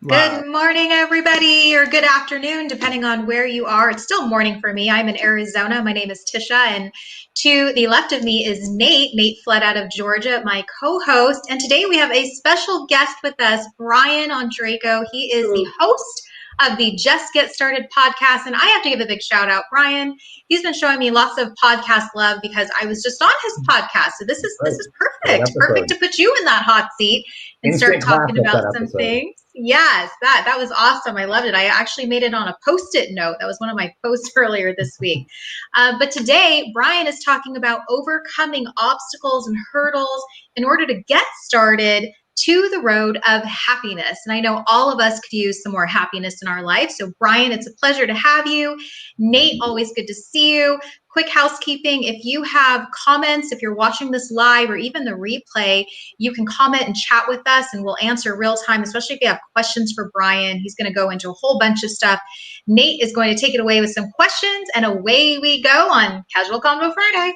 Good morning, everybody, or good afternoon, depending on where you are. It's still morning for me. I'm in Arizona. My name is Tisha, and to the left of me is Nate. Nate fled out of Georgia, my co-host. And today we have a special guest with us, Brian Ondrako. He is the host of the Just Get Started podcast. And I have to give a big shout out, Brian. He's been showing me lots of podcast love because I was just on his podcast. So this is perfect. Perfect to put you in that hot seat and start talking about some things. Yes, that was awesome. I loved it. I actually made it on a Post-it note. That was one of my posts earlier this week. But today, Brian is talking about overcoming obstacles and hurdles in order to get started to the road of happiness. And I know all of us could use some more happiness in our life. So Brian, it's a pleasure to have you. Nate, always good to see you. Quick housekeeping, if you have comments, if you're watching this live or even the replay, you can comment and chat with us and we'll answer real time, especially if you have questions for Brian. He's going to go into a whole bunch of stuff. Nate is going to take it away with some questions and away we go on Casual Convo Friday.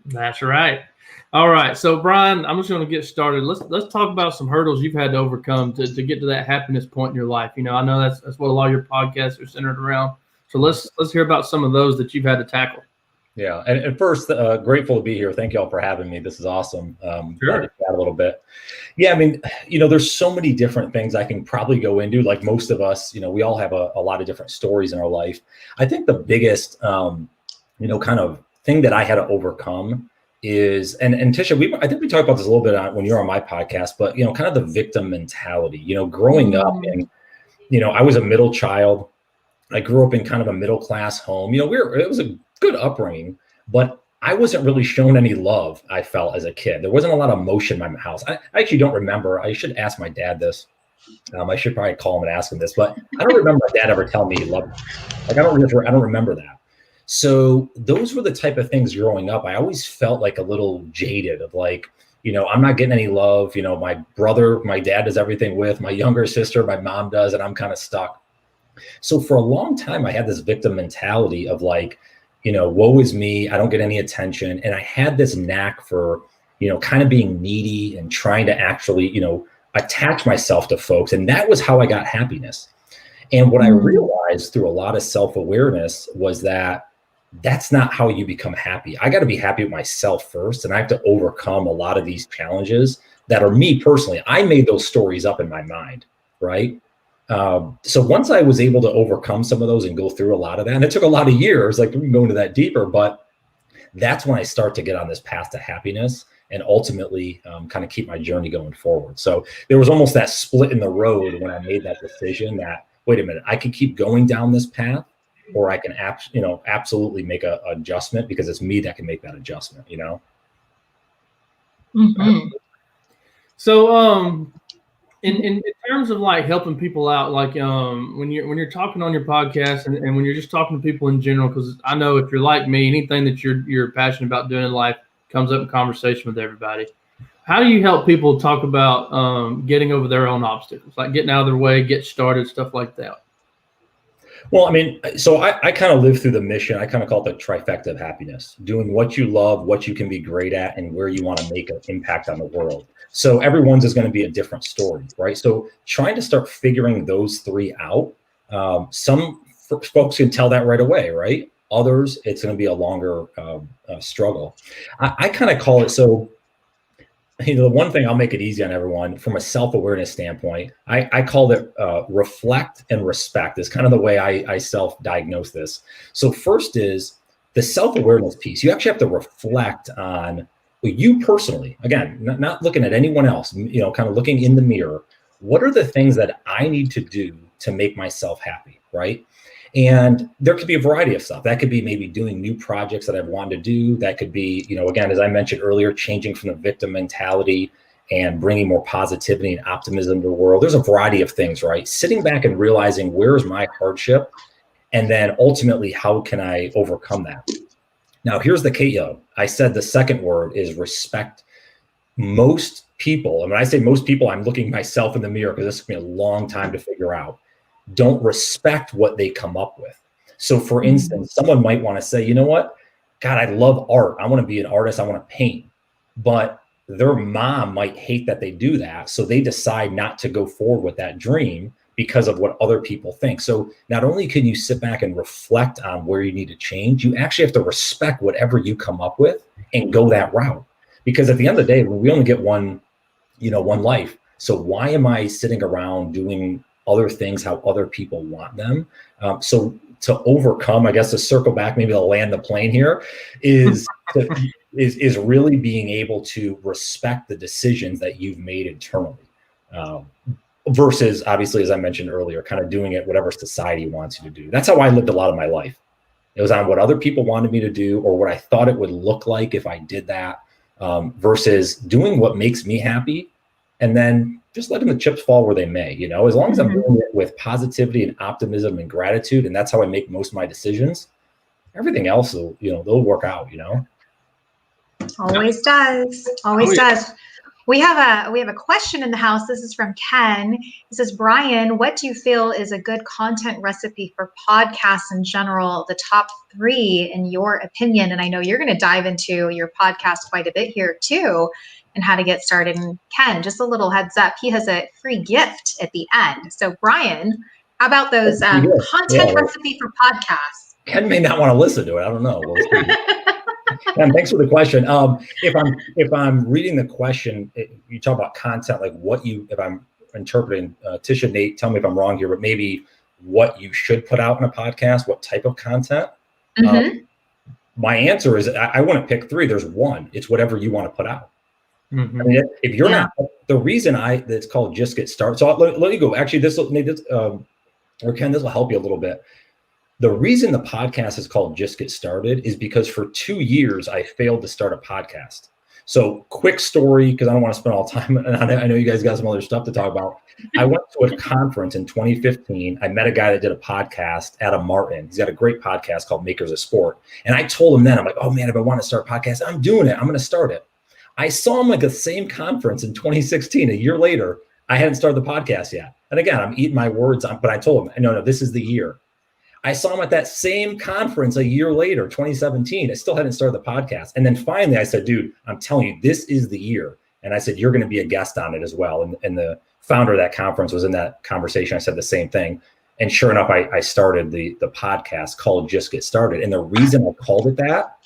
That's right. All right. So Brian, I'm just going to get started. Let's talk about some hurdles you've had to overcome to get to that happiness point in your life. You know, I know that's what a lot of your podcasts are centered around. So let's hear about some of those that you've had to tackle. Yeah. And first, grateful to be here. Thank you all for having me. This is awesome. Sure. To chat a little bit. Yeah. I mean, you know, there's so many different things I can probably go into. Like most of us, you know, we all have a lot of different stories in our life. I think the biggest, kind of thing that I had to overcome is, and Tisha, I think we talked about this a little bit when you're on my podcast, but, you know, kind of the victim mentality, you know, growing up and, you know, I was a middle child. I grew up in kind of a middle-class home. You know, it was a good upbringing, but I wasn't really shown any love, I felt, as a kid. There wasn't a lot of emotion in my house. I actually don't remember. I should ask my dad this. I should probably call him and ask him this, but I don't remember my dad ever telling me he loved me. Like, I don't remember that. So those were the type of things growing up. I always felt like a little jaded of like, you know, I'm not getting any love. You know, my brother, my dad does everything with, my younger sister, my mom does, and I'm kind of stuck. So for a long time, I had this victim mentality of like, you know, woe is me, I don't get any attention. And I had this knack for, you know, kind of being needy and trying to actually, you know, attach myself to folks. And that was how I got happiness. And what I realized through a lot of self-awareness was that that's not how you become happy. I got to be happy with myself first. And I have to overcome a lot of these challenges that are me personally. I made those stories up in my mind, right? So once I was able to overcome some of those and go through a lot of that, and it took a lot of years, like we can go into that deeper, but that's when I start to get on this path to happiness and ultimately kind of keep my journey going forward. So there was almost that split in the road when I made that decision that, wait a minute, I can keep going down this path or I can absolutely make a adjustment because it's me that can make that adjustment, you know? Mm-hmm. So, in terms of like helping people out, like when you're talking on your podcast and when you're just talking to people in general, because I know if you're like me, anything that you're passionate about doing in life comes up in conversation with everybody. How do you help people talk about getting over their own obstacles, like getting out of their way, get started, stuff like that? Well, I mean, so I kind of live through the mission. I kind of call it the trifecta of happiness, doing what you love, what you can be great at, and where you want to make an impact on the world. So everyone's is going to be a different story, right? So trying to start figuring those three out. Some folks can tell that right away, right? Others, it's going to be a longer struggle. I kind of call it, so, you know, the one thing I'll make it easy on everyone from a self-awareness standpoint, I call it reflect and respect is kind of the way I self-diagnose this. So first is the self-awareness piece. You actually have to reflect on you personally, again, not looking at anyone else, you know, kind of looking in the mirror. What are the things that I need to do to make myself happy, right? And there could be a variety of stuff. That could be maybe doing new projects that I've wanted to do. That could be, you know, again, as I mentioned earlier, changing from the victim mentality and bringing more positivity and optimism to the world. There's a variety of things, right? Sitting back and realizing where's my hardship, and then ultimately, how can I overcome that? Now, here's the key. I said the second word is respect. Most people, and when I say most people, I'm looking myself in the mirror because this took me a long time to figure out, don't respect what they come up with. So for instance, someone might want to say, you know what, God, I love art. I want to be an artist. I want to paint. But their mom might hate that they do that. So they decide not to go forward with that dream because of what other people think. So not only can you sit back and reflect on where you need to change, you actually have to respect whatever you come up with and go that route. Because at the end of the day, we only get one life. So why am I sitting around doing other things how other people want them? So to overcome, I guess, to circle back, maybe to land the plane here, is really being able to respect the decisions that you've made internally. Versus, obviously, as I mentioned earlier, kind of doing it whatever society wants you to do. That's how I lived a lot of my life. It was on what other people wanted me to do or what I thought it would look like if I did that, versus doing what makes me happy and then just letting the chips fall where they may. As long as I'm doing it with positivity and optimism and gratitude, and that's how I make most of my decisions, everything else will, they'll work out. Always does. Always does. We have a question in the house. This is from Ken. It says, Brian, what do you feel is a good content recipe for podcasts in general? The top 3 in your opinion. And I know you're going to dive into your podcast quite a bit here too, and how to get started. And Ken, just a little heads up, he has a free gift at the end. So Brian, how about those content recipe for podcasts? Ken may not want to listen to it. I don't know. We'll see. And thanks for the question. If I'm reading the question, you talk about content, like if I'm interpreting, Tisha, Nate, tell me if I'm wrong here, but maybe what you should put out in a podcast, what type of content. My answer is I want to pick 3. There's one. It's whatever you want to put out. I mean, if you're not, the reason it's called Just Get Started. So let me go. Actually, or Ken, this will help you a little bit. The reason the podcast is called Just Get Started is because for 2 years, I failed to start a podcast. So quick story, because I don't want to spend all time. And I know you guys got some other stuff to talk about. I went to a conference in 2015. I met a guy that did a podcast, Adam Martin. He's got a great podcast called Makers of Sport. And I told him then, I'm like, oh man, if I want to start a podcast, I'm doing it. I'm going to start it. I saw him at the same conference in 2016, a year later. I hadn't started the podcast yet. And again, I'm eating my words, but I told him, no, this is the year. I saw him at that same conference a year later, 2017. I still hadn't started the podcast. And then finally I said, dude, I'm telling you, this is the year. And I said, you're going to be a guest on it as well. And the founder of that conference was in that conversation. I said the same thing. And sure enough, I started the podcast called Just Get Started. And the reason I called it that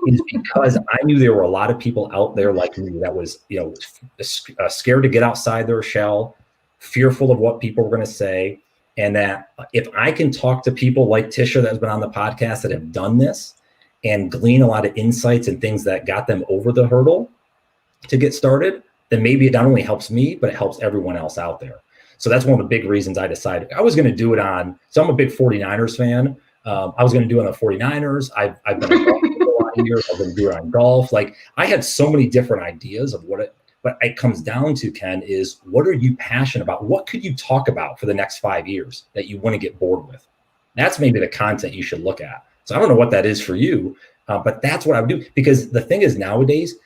is because I knew there were a lot of people out there like me that was, scared to get outside their shell, fearful of what people were going to say. And that if I can talk to people like Tisha that's been on the podcast that have done this and glean a lot of insights and things that got them over the hurdle to get started, then maybe it not only helps me, but it helps everyone else out there. So that's one of the big reasons I decided I was going to do it on. So I'm a big 49ers fan. I was going to do it on the 49ers. I've been a golf for a lot of years. I've been doing it on golf. Like I had so many different ideas of what it comes down to, Ken, is what are you passionate about? What could you talk about for the next 5 years that you want to get bored with? That's maybe the content you should look at. So I don't know what that is for you, but that's what I would do. Because the thing is nowadays,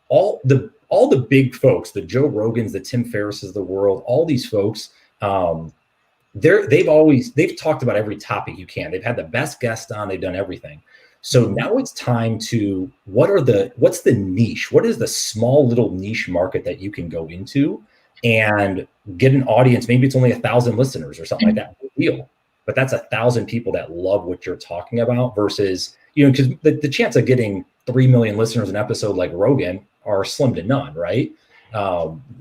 all the big folks, the Joe Rogans, the Tim Ferrisses of the world, all these folks, they've talked about every topic you can. They've had the best guests on, they've done everything. So now it's time to, what's the niche? What is the small little niche market that you can go into and get an audience? Maybe it's only 1,000 listeners or something like that. Big deal. But that's 1,000 people that love what you're talking about versus, because the chance of getting 3 million listeners an episode like Rogan are slim to none, right?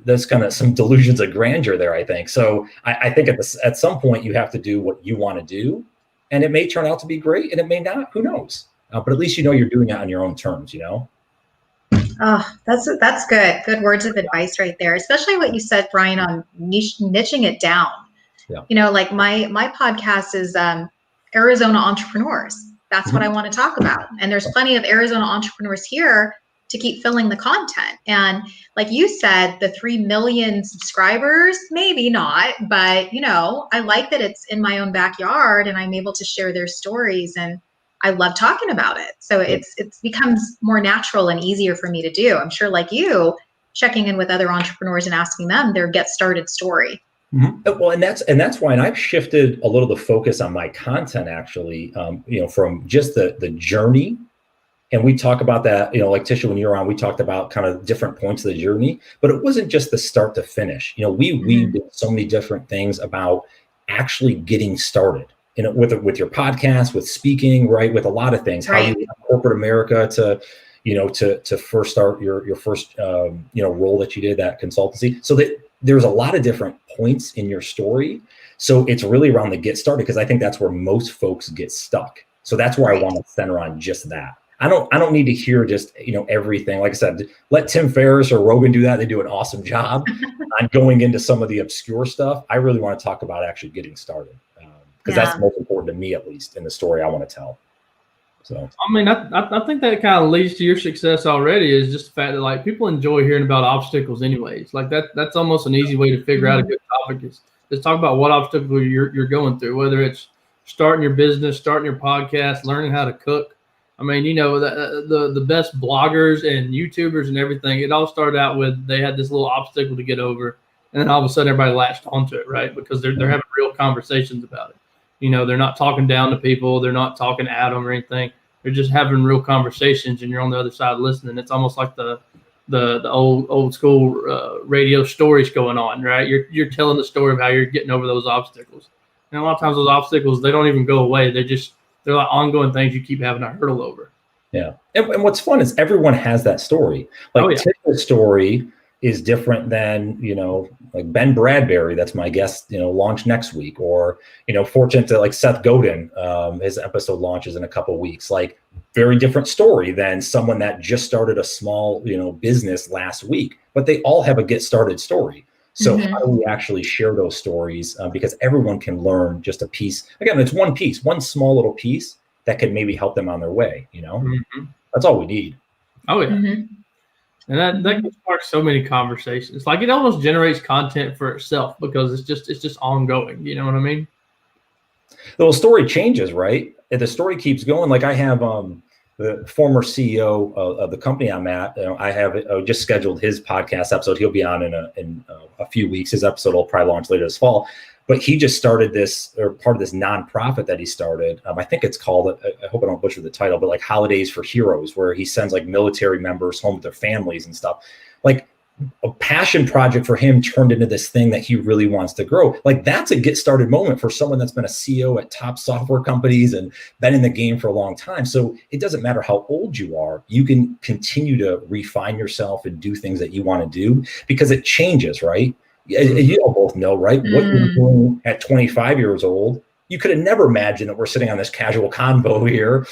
There's kind of some delusions of grandeur there, I think. So I think at some point you have to do what you want to do, and it may turn out to be great and it may not, who knows? But at least you're doing it on your own terms, Oh, that's good. Good words of advice right there, especially what you said, Brian, on niching it down. Yeah. Like my podcast is Arizona entrepreneurs. That's what I want to talk about. And there's plenty of Arizona entrepreneurs here to keep filling the content. And like you said, the 3 million subscribers, maybe not, but I like that it's in my own backyard and I'm able to share their stories and I love talking about it. So it becomes more natural and easier for me to do. I'm sure like you, checking in with other entrepreneurs and asking them their get started story. Mm-hmm. Well, and that's why, and I've shifted a little the focus on my content actually, from just the journey. And we talk about that, like Tisha, when you're on, we talked about kind of different points of the journey, but it wasn't just the start to finish. We did so many different things about actually getting started, with your podcast, with speaking, right? With a lot of things, how you left corporate America to first start your first, role that you did, that consultancy. So that there's a lot of different points in your story. So it's really around the get started, because I think that's where most folks get stuck. So that's where I want to center on just that. I don't need to hear just, everything. Like I said, let Tim Ferriss or Rogan do that. They do an awesome job on going into some of the obscure stuff. I really want to talk about actually getting started, because that's the most important to me, at least in the story I want to tell. So, I mean, I think that kind of leads to your success already, is just the fact that like people enjoy hearing about obstacles anyways. Like that's almost an easy way to figure out a good topic is talk about what obstacle you're going through, whether it's starting your business, starting your podcast, learning how to cook. I mean, the best bloggers and YouTubers and everything, it all started out with they had this little obstacle to get over, and then all of a sudden everybody latched onto it, right? Because they're having real conversations about it. They're not talking down to people, they're not talking at them or anything. They're just having real conversations, and you're on the other side listening. It's almost like the old school radio stories going on, right? You're telling the story of how you're getting over those obstacles. And a lot of times those obstacles, they don't even go away. They're like ongoing things you keep having to hurdle over. Yeah. And what's fun is everyone has that story. Like Tisha's story is different than, like Ben Bradbury, that's my guest, launch next week, or, fortunate to like Seth Godin, his episode launches in a couple of weeks, like very different story than someone that just started a small, business last week, but they all have a get started story. So how do we actually share those stories? Because everyone can learn just a piece. Again, it's one piece, one small little piece that can maybe help them on their way. That's all we need. Oh yeah. And that can spark so many conversations. Like it almost generates content for itself, because it's just ongoing. You know what I mean? The story changes, right? And the story keeps going. Like I have the former CEO of the company I'm at. I have just scheduled his podcast episode. He'll be on in a few weeks. His episode will probably launch later this fall. But he just started this, or part of this nonprofit that he started. I think it's called, I hope I don't butcher the title, but like Holidays for Heroes, where he sends like military members home with their families and stuff. Like a passion project for him turned into this thing that he really wants to grow. Like that's a get started moment for someone that's been a CEO at top software companies and been in the game for a long time. So it doesn't matter how old you are, you can continue to refine yourself and do things that you want to do, because it changes, right? You all both know, right? What you're doing at 25 years old, you could have never imagined that we're sitting on this casual convo here,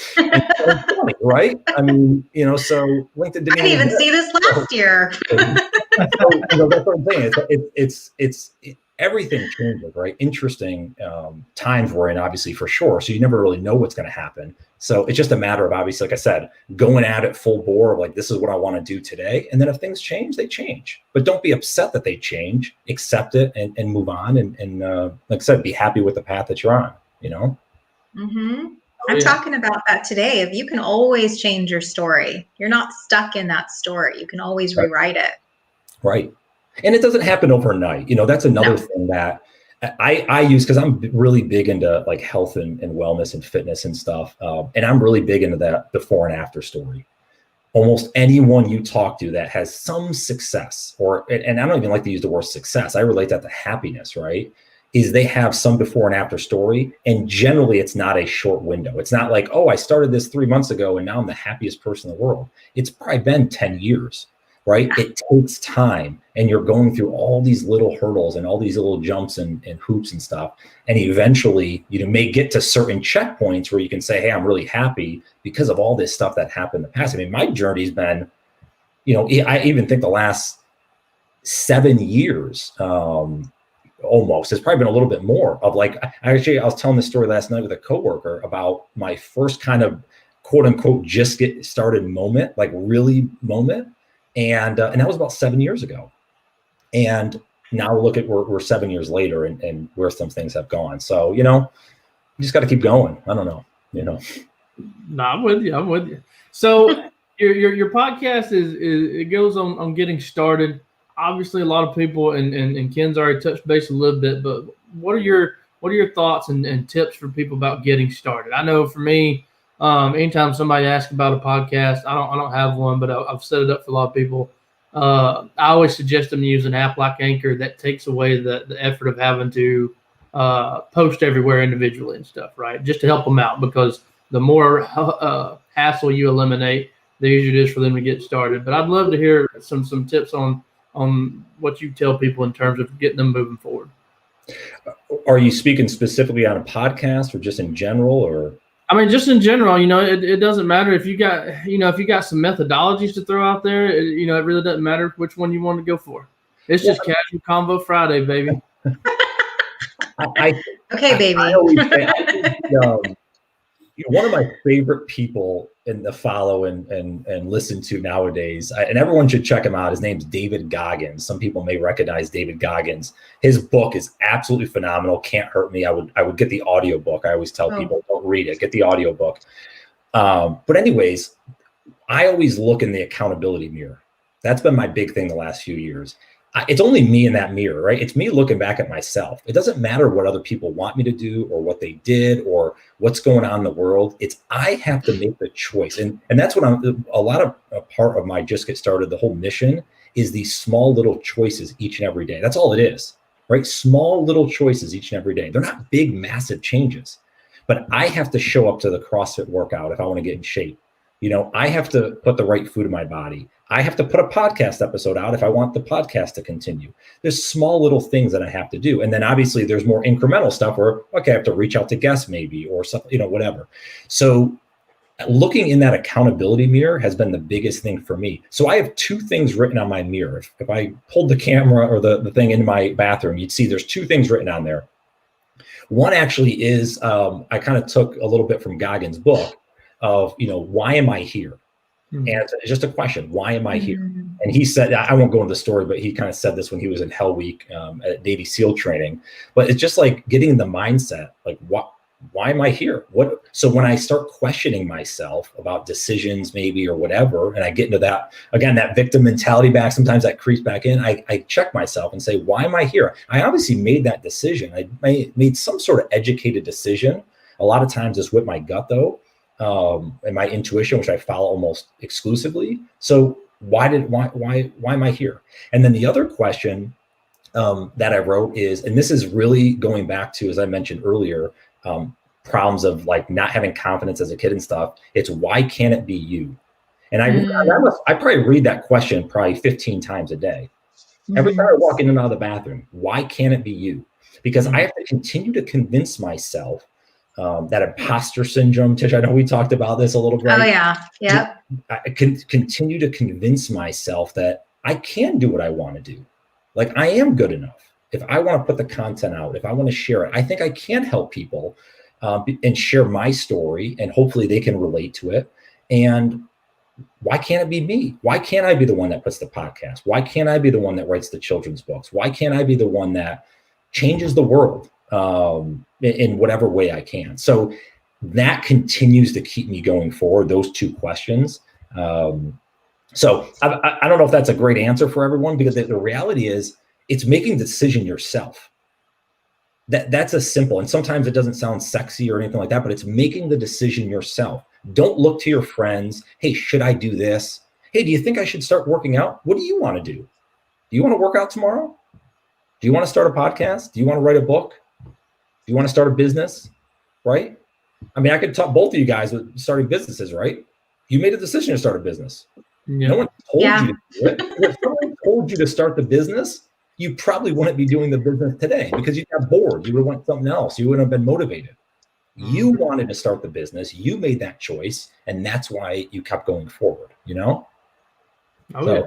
right? I mean, so LinkedIn didn't even see this last year. So, that's what I'm saying. It's everything changes, right? Interesting times we're in, obviously, for sure. So you never really know what's going to happen. So it's just a matter of, obviously, like I said, going at it full bore of like, this is what I want to do today. And then if things change, they change. But don't be upset that they change. Accept it and move on. And like I said, be happy with the path that you're on, I'm talking about that today. If you can always change your story, you're not stuck in that story. You can always rewrite it. Right. And it doesn't happen overnight. That's another thing that I use, because I'm really big into like health and wellness and fitness and stuff. And I'm really big into that before and after story. Almost anyone you talk to that has some success, and I don't even like to use the word success, I relate that to happiness, right? Is they have some before and after story. And generally it's not a short window. It's not like, oh, I started this 3 months ago and now I'm the happiest person in the world. It's probably been 10 years. Right? It takes time, and you're going through all these little hurdles and all these little jumps and hoops and stuff. And eventually, may get to certain checkpoints where you can say, hey, I'm really happy because of all this stuff that happened in the past. I mean, my journey's been, I even think the last 7 years, almost, it's probably been a little bit more of like, I was telling this story last night with a coworker about my first kind of quote unquote, just get started moment, like really moment. And that was about 7 years ago. And now look at we're 7 years later and where some things have gone. So, you just got to keep going. I don't know, No, I'm with you. So your podcast it goes on getting started. Obviously a lot of people and Ken's already touched base a little bit, but what are your thoughts and tips for people about getting started? I know for me, anytime somebody asks about a podcast, I don't have one, but I've set it up for a lot of people. I always suggest them use an app like Anchor that takes away the effort of having to post everywhere individually and stuff, right? Just to help them out, because the more hassle you eliminate, the easier it is for them to get started. But I'd love to hear some tips on what you tell people in terms of getting them moving forward. Are you speaking specifically on a podcast or just in general, or? I mean, just in general, it doesn't matter if you got some methodologies to throw out there. It really doesn't matter which one you want to go for. It's just casual Convo Friday, baby. Okay, baby. I always say, one of my favorite people to follow and listen to nowadays, and everyone should check him out. His name's David Goggins. Some people may recognize David Goggins. His book is absolutely phenomenal. Can't Hurt Me. I would get the audiobook. I always tell people, don't read it, get the audiobook. But anyways, I always look in the accountability mirror. That's been my big thing the last few years. It's only me in that mirror, right? It's me looking back at myself. It doesn't matter what other people want me to do or what they did or what's going on in the world. It's I have to make the choice. And that's what a part of my Just Get Started, the whole mission is these small little choices each and every day. That's all it is, right? Small little choices each and every day. They're not big, massive changes, but I have to show up to the CrossFit workout if I want to get in shape. I have to put the right food in my body. I have to put a podcast episode out if I want the podcast to continue. There's small little things that I have to do. And then obviously there's more incremental stuff where, okay, I have to reach out to guests maybe or something, whatever. So looking in that accountability mirror has been the biggest thing for me. So I have two things written on my mirror. If I pulled the camera or the thing in my bathroom, you'd see there's two things written on there. One actually is, I kind of took a little bit from Goggins' book of, why am I here? And it's just a question, why am I here? And he said, I won't go into the story, but he kind of said this when he was in Hell Week at Navy SEAL training. But it's just like getting the mindset, like, why am I here? So when I start questioning myself about decisions maybe or whatever, and I get into that, again, that victim mentality back, sometimes that creeps back in, I check myself and say, why am I here? I obviously made that decision. I made some sort of educated decision. A lot of times it's with my gut though. And my intuition, which I follow almost exclusively. So why am I here? And then the other question that I wrote is, and this is really going back to, as I mentioned earlier, problems of like not having confidence as a kid and stuff. It's why can't it be you? And I probably read that question probably 15 times a day. Every time I walk in and out of the bathroom, why can't it be you? Because I have to continue to convince myself that imposter syndrome, Tish, I know we talked about this a little bit. Oh yeah. Yeah. I can continue to convince myself that I can do what I want to do. Like I am good enough. If I want to put the content out, if I want to share it, I think I can help people and share my story and hopefully they can relate to it. And why can't it be me? Why can't I be the one that puts the podcast? Why can't I be the one that writes the children's books? Why can't I be the one that changes the world? In whatever way I can. So that continues to keep me going forward, those two questions. So I don't know if that's a great answer for everyone, because the reality is it's making the decision yourself. That's a simple, and sometimes it doesn't sound sexy or anything like that, but it's making the decision yourself. Don't look to your friends. Hey, should I do this? Hey, do you think I should start working out? What do you want to do? Do you want to work out tomorrow? Do you want to start a podcast? Do you want to write a book? Do you want to start a business, right? I mean, I could talk both of you guys with starting businesses, right? You made a decision to start a business. Yeah. No one told you to do it. If someone told you to start the business, you probably wouldn't be doing the business today because you got bored. You would want something else. You wouldn't have been motivated. You wanted to start the business. You made that choice, and that's why you kept going forward, Oh, yeah.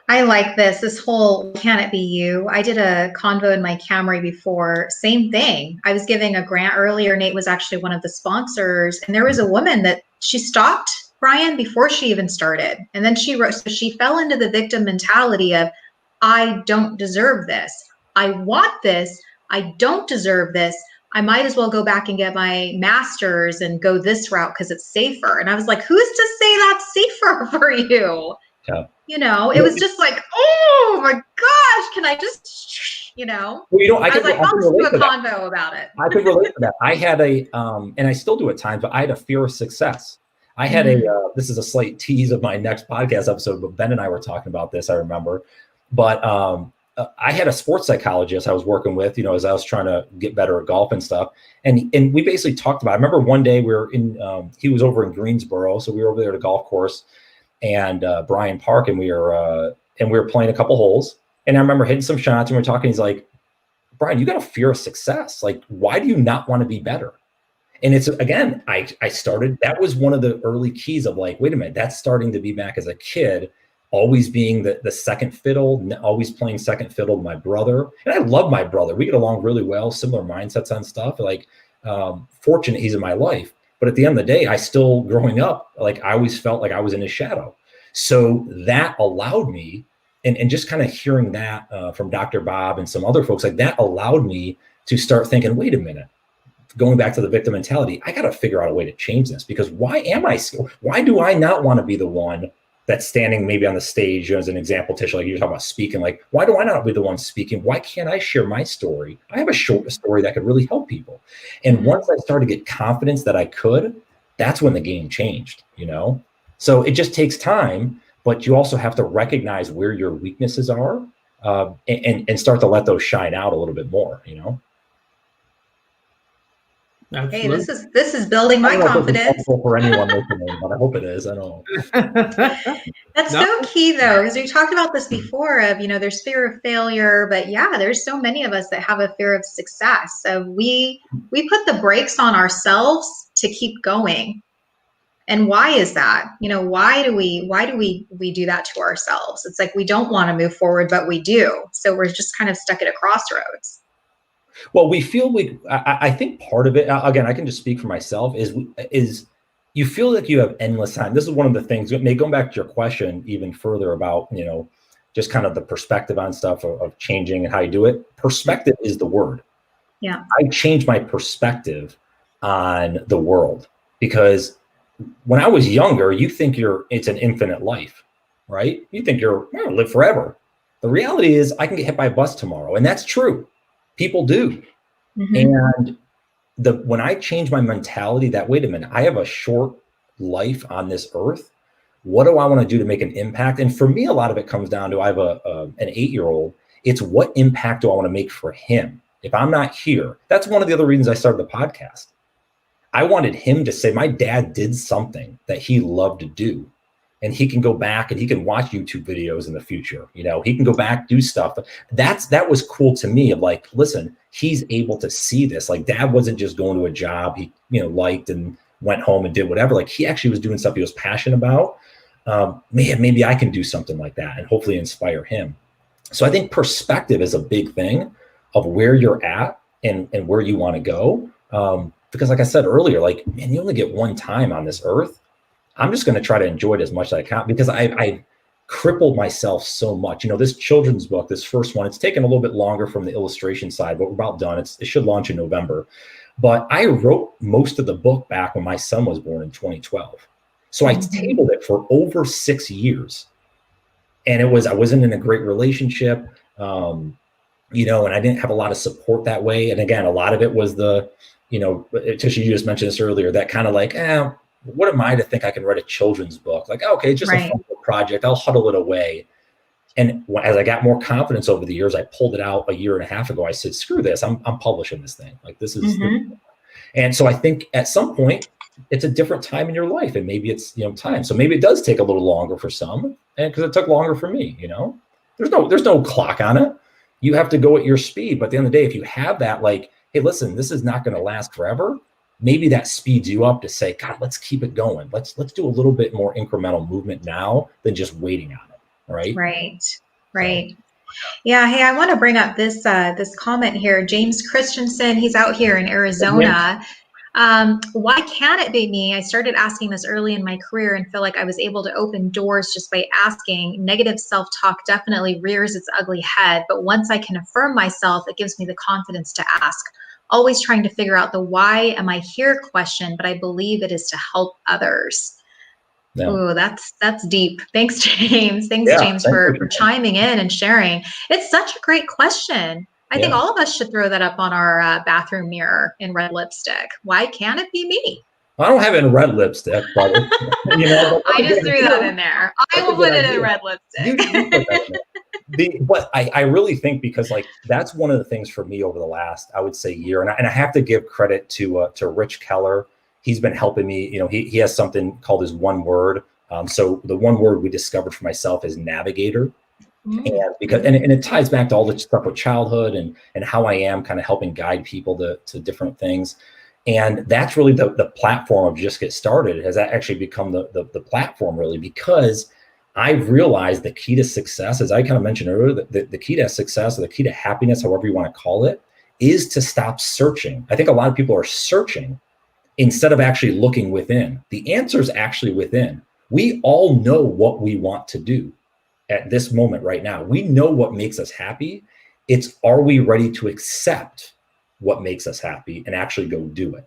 I like this whole, can it be you? I did a convo in my Camry before, same thing. I was giving a grant earlier. Nate was actually one of the sponsors. And there was a woman that she stopped, Brian, before she even started. And then she wrote, so she fell into the victim mentality of, I don't deserve this. I want this. I don't deserve this. I might as well go back and get my master's and go this route because it's safer. And I was like, who's to say that's safer for you? Yeah. It was just like, oh my gosh, can I just, Well, I was like, I'll just do a convo about it. I could relate to that. I had and I still do at times, but I had a fear of success. I had this is a slight tease of my next podcast episode, but Ben and I were talking about this, I remember. But I had a sports psychologist I was working with, as I was trying to get better at golf and stuff. And we basically talked about, I remember one day we were he was over in Greensboro. So we were over there at a golf course and Bryan Park, and we were playing a couple holes. And I remember hitting some shots and we were talking. He's like, Brian, you got a fear of success. Like, why do you not want to be better? And it's, again, I started, that was one of the early keys of like, wait a minute, that's starting to be back as a kid, always being the second fiddle, always playing second fiddle to my brother. And I love my brother. We get along really well, similar mindsets on stuff. Like, fortunate he's in my life. But at the end of the day, I still, growing up, like I always felt like I was in his shadow. So that allowed me, and just kind of hearing that from Dr. Bob and some other folks, like that allowed me to start thinking, wait a minute, going back to the victim mentality, I got to figure out a way to change this, because why do I not want to be the one that's standing maybe on the stage as an example, Tisha, like you're talking about speaking, like, why do I not be the one speaking? Why can't I share my story? I have a short story that could really help people. And once I started to get confidence that I could, that's when the game changed, So it just takes time, but you also have to recognize where your weaknesses are and start to let those shine out a little bit more, Hey, this is building my confidence. For anyone listening, but I hope it is. I don't know. That's so key, though, because we talked about this before. Of there's fear of failure, but there's so many of us that have a fear of success. So we put the brakes on ourselves to keep going. And why is that? Why do we do that to ourselves? It's like we don't want to move forward, but we do. So we're just kind of stuck at a crossroads. Well, we feel I think part of it, again, I can just speak for myself, is you feel like you have endless time. This is one of the things, going back to your question even further about, just kind of the perspective on stuff of changing and how you do it. Perspective is the word. Yeah. I changed my perspective on the world, because when I was younger, you think it's an infinite life, right? You think you're going to live forever. The reality is I can get hit by a bus tomorrow. And that's true. People do. And when I change my mentality that, wait a minute, I have a short life on this earth. What do I want to do to make an impact? And for me, a lot of it comes down to, I have an 8-year-old. It's what impact do I want to make for him? If I'm not here, that's one of the other reasons I started the podcast. I wanted him to say, my dad did something that he loved to do. And he can go back and he can watch YouTube videos in the future. He can go back, do stuff. That was cool to me, of like, listen, he's able to see this. Like, dad wasn't just going to a job he, liked and went home and did whatever. Like, he actually was doing stuff he was passionate about. Maybe I can do something like that and hopefully inspire him. So I think perspective is a big thing of where you're at and where you want to go. Because like I said earlier, like, man, you only get one time on this earth. I'm just going to try to enjoy it as much as I can, because I crippled myself so much. This children's book, this first one, it's taken a little bit longer from the illustration side, but we're about done. It should launch in November. But I wrote most of the book back when my son was born in 2012. So I tabled it for over 6 years. And I wasn't in a great relationship, and I didn't have a lot of support that way. And again, a lot of it was Tisha, you just mentioned this earlier, that kind of like, what am I to think I can write a children's book? Like, okay, it's just a fun project. I'll huddle it away. And as I got more confidence over the years, I pulled it out a year and a half ago. I said, screw this. I'm publishing this thing. Like, this is, and so I think at some point it's a different time in your life, and maybe it's, time. So maybe it does take a little longer for some, and because it took longer for me, there's no clock on it. You have to go at your speed. But at the end of the day, if you have that, like, hey, listen, this is not going to last forever. Maybe that speeds you up to say, God, let's keep it going. Let's do a little bit more incremental movement now than just waiting on it. Right. Right. Yeah. Hey, I want to bring up this comment here. James Christensen, he's out here in Arizona. Why can't it be me? I started asking this early in my career and feel like I was able to open doors just by asking. Negative self-talk definitely rears its ugly head. But once I can affirm myself, it gives me the confidence to ask. Always trying to figure out the why am I here question, but I believe it is to help others. Yeah. Ooh, that's deep. Thanks, James. James, for chiming in and sharing. It's such a great question. I think all of us should throw that up on our bathroom mirror in red lipstick. Why can't it be me? I don't have it in red lipstick, but I just threw that in there. I will put it in red lipstick. But I really think, because like that's one of the things for me over the last, I would say, year, and I have to give credit to Rich Keller. He's been helping me. He has something called his one word. So the one word we discovered for myself is navigator. And because and it ties back to all the stuff with childhood and how I am kind of helping guide people to different things. And that's really the platform of Just Get Started. It has actually become the platform, really, because I've realized the key to success, as I kind of mentioned earlier, the key to success, or the key to happiness, however you want to call it, is to stop searching. I think a lot of people are searching instead of actually looking within. The answer is actually within. We all know what we want to do at this moment right now. We know what makes us happy. It's, are we ready to accept what makes us happy and actually go do it?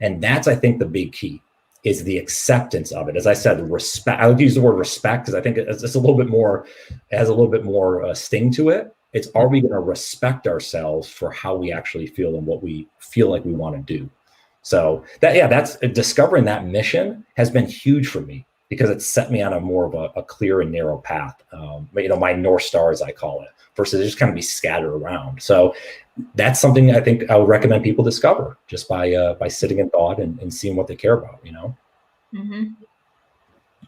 And that's, I think, the big key, is the acceptance of it. As I said, respect. I would use the word respect because I think it's a little bit more, it has a little bit more sting to it. It's, are we going to respect ourselves for how we actually feel and what we feel like we want to do? So that's discovering that mission has been huge for me, because it set me on a more of a clear and narrow path. My North Star, as I call it, versus just kind of be scattered around. So that's something I think I would recommend people discover just by sitting in thought and seeing what they care about. Mm-hmm.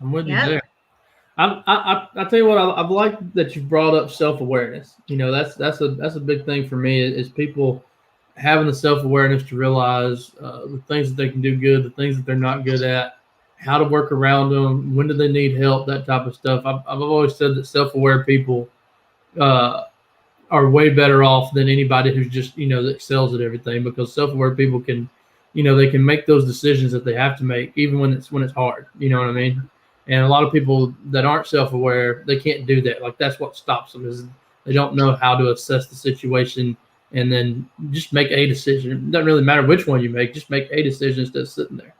I'm with you there. I tell you what, I've liked that you've brought up self-awareness. That's a big thing for me, is people having the self-awareness to realize the things that they can do good, the things that they're not good at, how to work around them, when do they need help, that type of stuff. I've always said that self-aware people are way better off than anybody who's just, that excels at everything, because self-aware people can, they can make those decisions that they have to make, even when it's hard. You know what I mean? And a lot of people that aren't self-aware, they can't do that. Like, that's what stops them, is they don't know how to assess the situation and then just make a decision. It doesn't really matter which one you make, just make a decision instead of sitting there.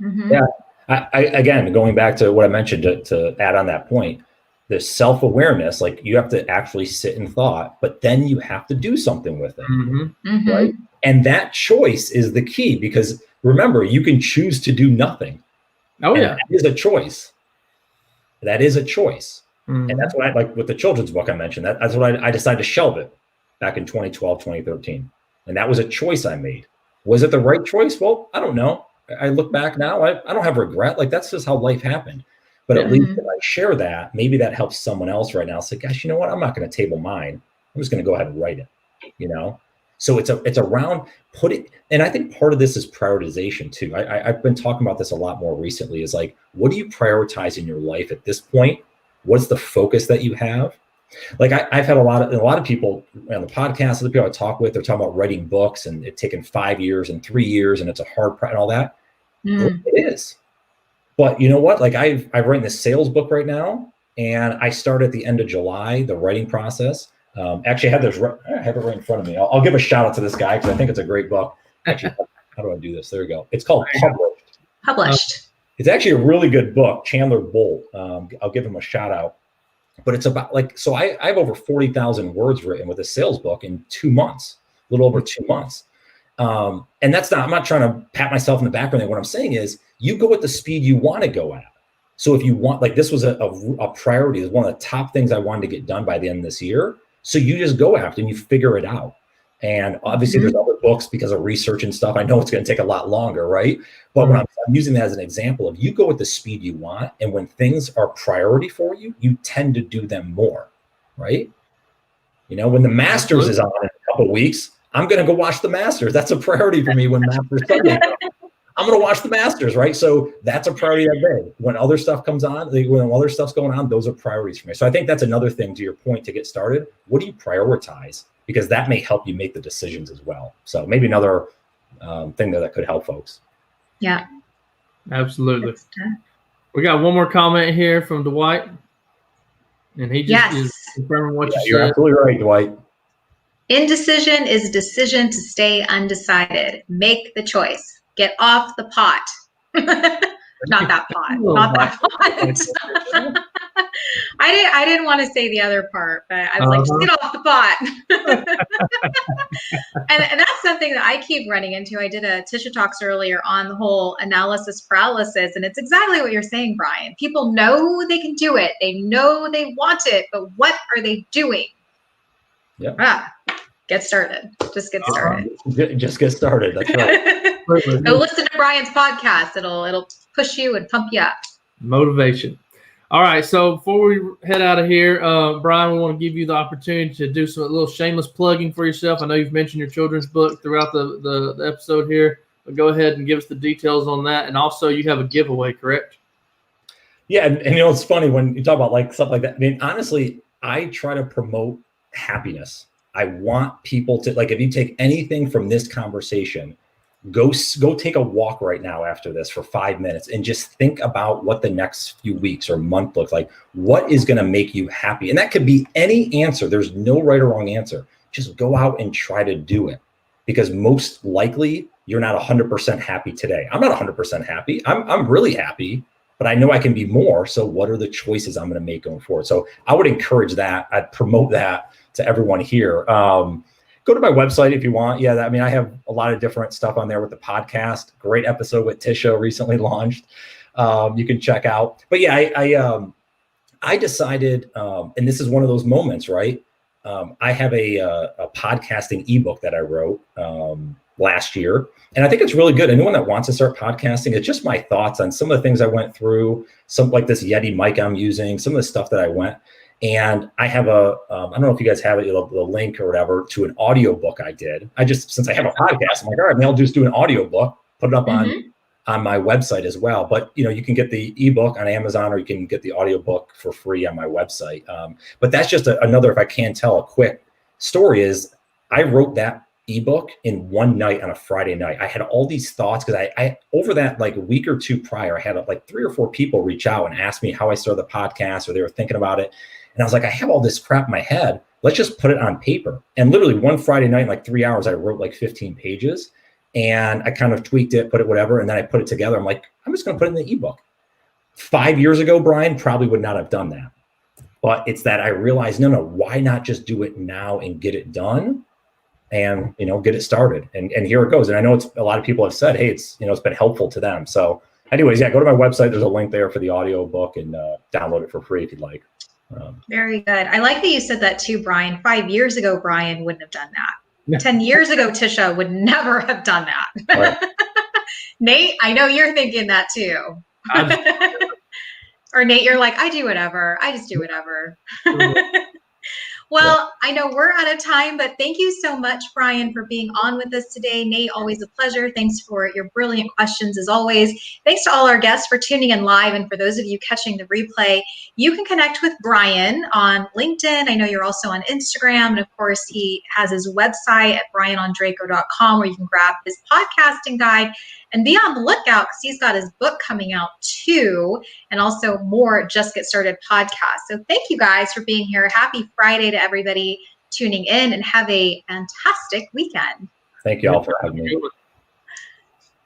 Mm-hmm. Yeah. I again, going back to what I mentioned to add on that point, the self-awareness, like, you have to actually sit in thought, but then you have to do something with it. Mm-hmm. Right. And that choice is the key, because remember, you can choose to do nothing. Oh, yeah. That is a choice. That is a choice. Mm-hmm. And that's what I like with the children's book I mentioned. That's what I decided to shelve it back in 2012, 2013. And that was a choice I made. Was it the right choice? Well, I don't know. I look back now, I don't have regret. Like, that's just how life happened. But at least if I share that, maybe that helps someone else right now. Say, gosh, you know what? I'm not going to table mine. I'm just going to go ahead and write it, So it's around and I think part of this is prioritization too. I've been talking about this a lot more recently, is like, what do you prioritize in your life at this point? What's the focus that you have? Like, I've had a lot of people on the podcast, other people I talk with, they're talking about writing books and it's taken 5 years and 3 years and it's a hard and all that. It is. But you know what? Like, I've written this sales book right now, and I started at the end of July, the writing process. Actually, I have it right in front of me. I'll give a shout out to this guy, because I think it's a great book. Actually, how do I do this? There we go. It's called Published. It's actually a really good book, Chandler Bolt. I'll give him a shout out. But it's about, like, so I have over 40,000 words written with a sales book in 2 months, a little over 2 months. And that's not, I'm not trying to pat myself in the back or anything. What I'm saying is, you go at the speed you want to go at. So if you want, like, this was a priority. It was one of the top things I wanted to get done by the end of this year. So you just go after and you figure it out. And obviously there's other books because of research and stuff. I know it's going to take a lot longer, right? But when I'm using that as an example of, you go at the speed you want, and when things are priority for you, you tend to do them more, right? When the Masters is on in a couple of weeks, I'm going to go watch the Masters. That's a priority for me when Masters Sunday comes. I'm going to watch the Masters, right? So that's a priority that day. When other stuff comes on, when other stuff's going on, those are priorities for me. So I think that's another thing, to your point, to get started. What do you prioritize? Because that may help you make the decisions as well. So maybe another thing that could help folks. Yeah. Absolutely. We got one more comment here from Dwight. And he just is confirming what you said. You're absolutely right, Dwight. Indecision is a decision to stay undecided. Make the choice. Get off the pot. Not that pot. Not that pot. I didn't want to say the other part, but I was like, just get off the pot. and that's something that I keep running into. I did a Tisha Talks earlier on the whole analysis paralysis, and it's exactly what you're saying, Brian. People know they can do it. They know they want it, but what are they doing? Yeah. Get started. Just get started. Just get started. That's right. Go listen to Brian's podcast. It'll push you and pump you up. Motivation. All right. So before we head out of here, Brian, we want to give you the opportunity to do a little shameless plugging for yourself. I know you've mentioned your children's book throughout the episode here, but go ahead and give us the details on that. And also, you have a giveaway, correct? Yeah. And you know, it's funny when you talk about like stuff like that. I mean, honestly, I try to promote happiness. I want people to, like, if you take anything from this conversation, go take a walk right now after this for 5 minutes and just think about what the next few weeks or month looks like. What is going to make you happy? And that could be any answer. There's no right or wrong answer. Just go out and try to do it, because most likely you're not 100% happy today. I'm not 100% happy. I'm really happy, but I know I can be more. So what are the choices I'm going to make going forward? So I would encourage that. I'd promote that to everyone here. Go to my website if you want. Yeah, I mean, I have a lot of different stuff on there with the podcast. Great episode with Tisha recently launched. You can check out. But yeah, I decided, and this is one of those moments, right? I have a podcasting ebook that I wrote last year, and I think it's really good. Anyone that wants to start podcasting, it's just my thoughts on some of the things I went through, some like this Yeti mic I'm using, some of the stuff that I went. And I have I don't know if you guys have it, the link or whatever, to an audiobook I did. Since I have a podcast, I'm like, all right, maybe I'll just do an audiobook, put it up on my website as well. But, you know, you can get the ebook on Amazon, or you can get the audiobook for free on my website. But that's just another, if I can tell a quick story, is I wrote that ebook in one night on a Friday night. I had all these thoughts because I over that like a week or two prior, I had like 3 or 4 people reach out and ask me how I started the podcast, or they were thinking about it. And I was like, I have all this crap in my head. Let's just put it on paper. And literally one Friday night, in like 3 hours, I wrote like 15 pages, and I kind of tweaked it, put it whatever. And then I put it together. I'm like, I'm just going to put it in the ebook. 5 years ago, Brian probably would not have done that. But it's that I realized, no, why not just do it now and get it done and, you know, get it started. And here it goes. And I know a lot of people have said, hey, it's been helpful to them. So anyways, yeah, go to my website. There's a link there for the audio book, and download it for free if you'd like. Very good. I like that you said that too, Brian. 5 years ago, Brian wouldn't have done that. 10 years ago, Tisha would never have done that. Right. Nate, I know you're thinking that too. Or Nate, you're like, I do whatever. I just do whatever. Well, I know we're out of time, but thank you so much, Brian, for being on with us today. Nate, always a pleasure. Thanks for your brilliant questions as always. Thanks to all our guests for tuning in live. And for those of you catching the replay, you can connect with Brian on LinkedIn. I know you're also on Instagram. And of course, he has his website at brianondrako.com, where you can grab his podcasting guide and be on the lookout, because he's got his book coming out too, and also more Just Get Started podcasts. So thank you guys for being here. Happy Friday to everybody tuning in, and have a fantastic weekend. Thank you all for having me.